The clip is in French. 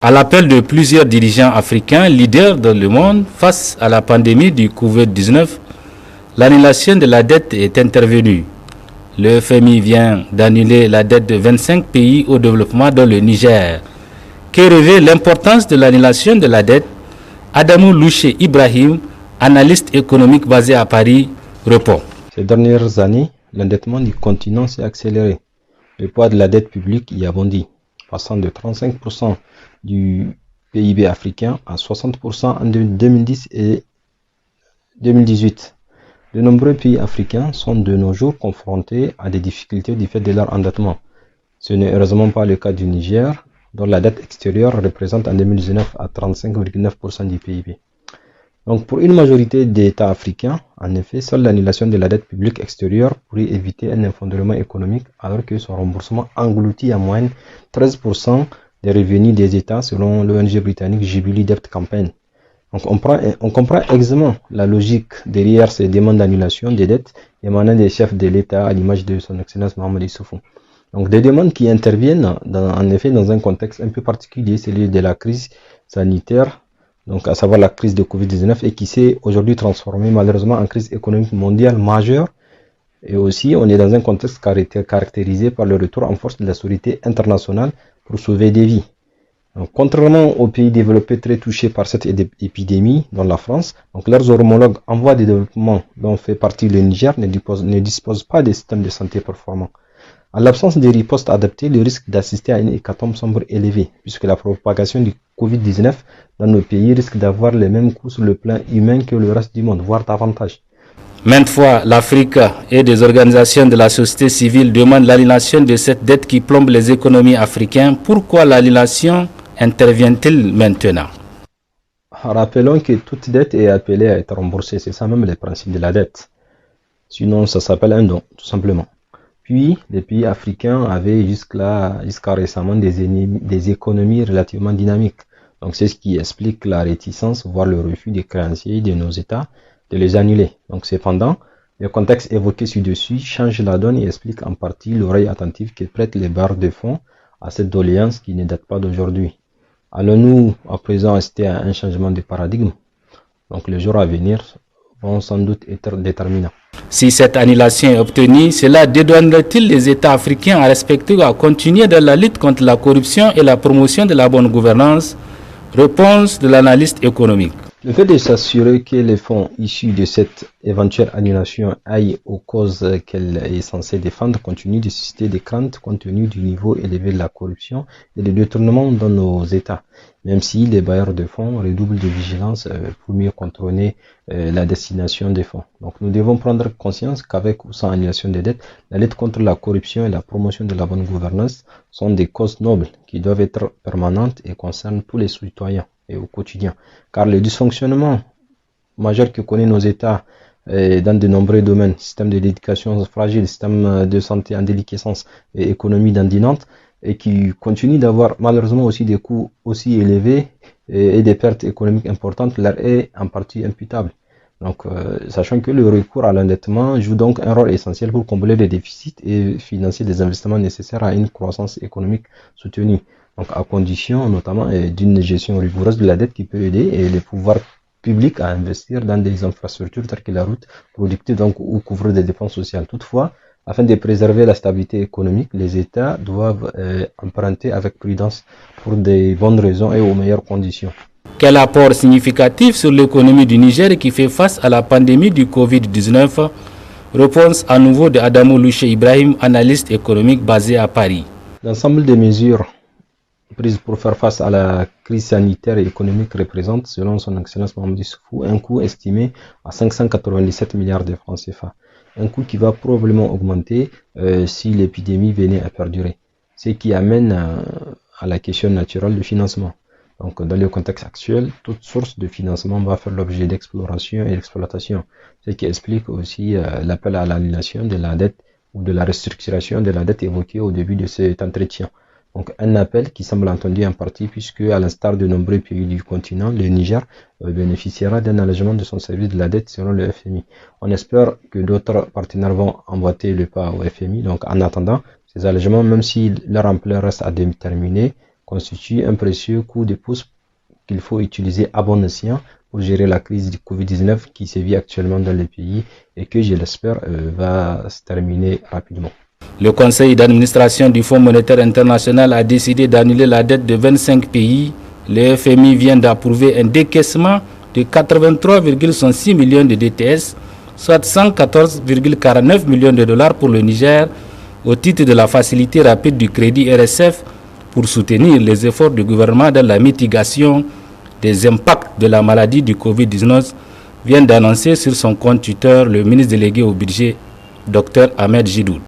À l'appel de plusieurs dirigeants africains leaders dans le monde face à la pandémie du Covid-19, l'annulation de la dette est intervenue. Le FMI vient d'annuler la dette de 25 pays au développement dont le Niger. Que révèle l'importance de l'annulation de la dette? Adamou Louché Ibrahim, analyste économique basé à Paris, répond. Ces dernières années, l'endettement du continent s'est accéléré. Le poids de la dette publique y a bondi, passant de 35% du PIB africain à 60% en 2010 et 2018. De nombreux pays africains sont de nos jours confrontés à des difficultés du fait de leur endettement. Ce n'est heureusement pas le cas du Niger, dont la dette extérieure représente en 2019 à 35,9% du PIB. Donc pour une majorité d'États africains, en effet, seule l'annulation de la dette publique extérieure pourrait éviter un effondrement économique alors que son remboursement engloutit en moyenne 13% des revenus des États selon l'ONG britannique Jubilee Debt Campaign. Donc on comprend aisément la logique derrière ces demandes d'annulation des dettes émanant des chefs de l'État à l'image de son Excellence Mohamed Issoufou. Donc des demandes qui interviennent en effet dans un contexte un peu particulier, celui de la crise sanitaire, donc à savoir la crise de Covid-19 et qui s'est aujourd'hui transformée malheureusement en crise économique mondiale majeure. Et aussi on est dans un contexte caractérisé par le retour en force de la solidarité internationale pour sauver des vies. Donc, contrairement aux pays développés très touchés par cette épidémie, dont la France, donc leurs homologues en voie de développement dont fait partie le Niger ne disposent pas de systèmes de santé performants. En l'absence de ripostes adaptées, le risque d'assister à une hécatombe semble élevé, puisque la propagation du Covid-19 dans nos pays risque d'avoir les mêmes coûts sur le plan humain que le reste du monde, voire davantage. Maintes fois, l'Afrique et des organisations de la société civile demandent l'annulation de cette dette qui plombe les économies africaines. Pourquoi l'annulation intervient-il maintenant? Rappelons que toute dette est appelée à être remboursée, c'est ça même le principe de la dette. Sinon, ça s'appelle un don, tout simplement. Puis, les pays africains avaient jusqu'à récemment des économies relativement dynamiques. Donc, c'est ce qui explique la réticence, voire le refus des créanciers de nos États de les annuler. Donc, cependant, le contexte évoqué ci-dessus change la donne et explique en partie l'oreille attentive que prêtent les barres de fonds à cette doléance qui ne date pas d'aujourd'hui. Allons-nous à présent assister à un changement de paradigme? Donc, les jours à venir vont sans doute être déterminants. Si cette annulation est obtenue, cela dédouanerait-il les États africains à respecter ou à continuer dans la lutte contre la corruption et la promotion de la bonne gouvernance? Réponse de l'analyste économique. Le fait de s'assurer que les fonds issus de cette éventuelle annulation aillent aux causes qu'elle est censée défendre continue de susciter des craintes compte tenu du niveau élevé de la corruption et des détournements dans nos États, même si les bailleurs de fonds redoublent de vigilance pour mieux contrôler la destination des fonds. Donc nous devons prendre conscience qu'avec ou sans annulation des dettes, la lutte contre la corruption et la promotion de la bonne gouvernance sont des causes nobles qui doivent être permanentes et concernent tous les citoyens et au quotidien. Car le dysfonctionnement majeur que connaissent nos États dans de nombreux domaines, système de l'éducation fragile, système de santé en déliquescence et économie dandinante, et qui continue d'avoir malheureusement aussi des coûts aussi élevés et des pertes économiques importantes, leur est en partie imputable. Donc, sachant que le recours à l'endettement joue donc un rôle essentiel pour combler les déficits et financer des investissements nécessaires à une croissance économique soutenue. Donc, à condition notamment d'une gestion rigoureuse de la dette qui peut aider et les pouvoirs publics à investir dans des infrastructures telles que la route productive donc, ou couvrir des dépenses sociales. Toutefois, afin de préserver la stabilité économique, les États doivent emprunter avec prudence pour des bonnes raisons et aux meilleures conditions. Quel apport significatif sur l'économie du Niger qui fait face à la pandémie du Covid-19? Réponse à nouveau de Adamou Louché Ibrahim, analyste économique basé à Paris. L'ensemble des mesures prises pour faire face à la crise sanitaire et économique représente, selon son Excellence Mohamed Issoufou, un coût estimé à 597 milliards de francs CFA. Un coût qui va probablement augmenter si l'épidémie venait à perdurer. Ce qui amène à la question naturelle du financement. Donc, dans le contexte actuel, toute source de financement va faire l'objet d'exploration et d'exploitation. Ce qui explique aussi l'appel à l'annulation de la dette ou de la restructuration de la dette évoquée au début de cet entretien. Donc un appel qui semble entendu en partie puisque, à l'instar de nombreux pays du continent, le Niger bénéficiera d'un allègement de son service de la dette selon le FMI. On espère que d'autres partenaires vont emboîter le pas au FMI. Donc en attendant, ces allègements, même si leur ampleur reste à déterminer, constitue un précieux coup de pouce qu'il faut utiliser à bon escient pour gérer la crise du Covid-19 qui sévit actuellement dans le pays et que, je l'espère, va se terminer rapidement. Le conseil d'administration du Fonds monétaire international a décidé d'annuler la dette de 25 pays. Le FMI vient d'approuver un décaissement de 83,6 millions de DTS, soit 114,49 millions de dollars pour le Niger, au titre de la facilité rapide du crédit RSF pour soutenir les efforts du gouvernement dans la mitigation des impacts de la maladie du Covid-19, vient d'annoncer sur son compte Twitter le ministre délégué au budget, Dr Ahmed Jidoud.